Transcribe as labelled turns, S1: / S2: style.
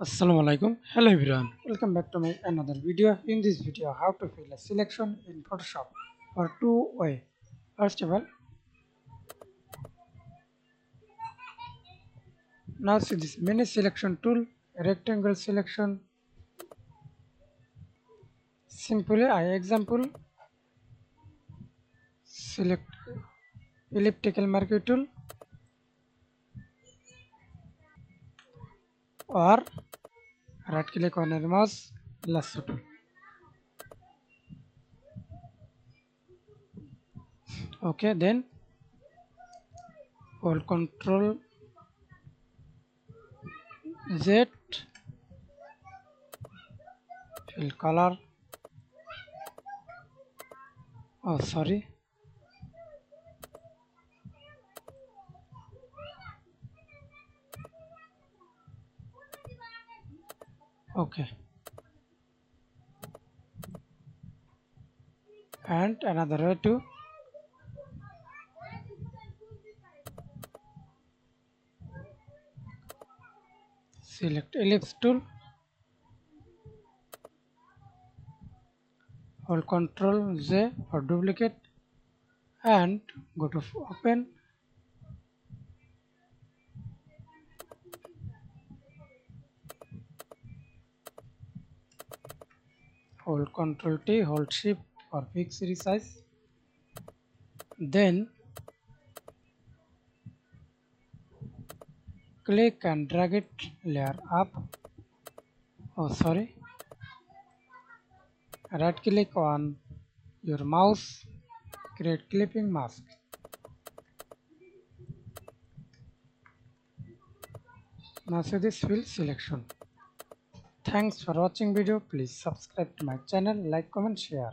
S1: Assalamualaikum. Hello everyone. Welcome back to my another video. In this video, how to fill a selection in Photoshop for two way. First of all, now see this mini selection tool, rectangle selection. Simply, I example select elliptical marquee tool or right click on your mouse lasso tool. Okay, then hold Control Z, fill color. Oh, sorry. Okay, and another way to select ellipse tool, hold Ctrl Z for duplicate and go to open, hold Ctrl T, hold Shift for fix resize, then click and drag it layer up. Oh, sorry, right click on your mouse, create clipping mask. Now see this fill selection. Thanks for watching video. Please subscribe to my channel, like, comment, share.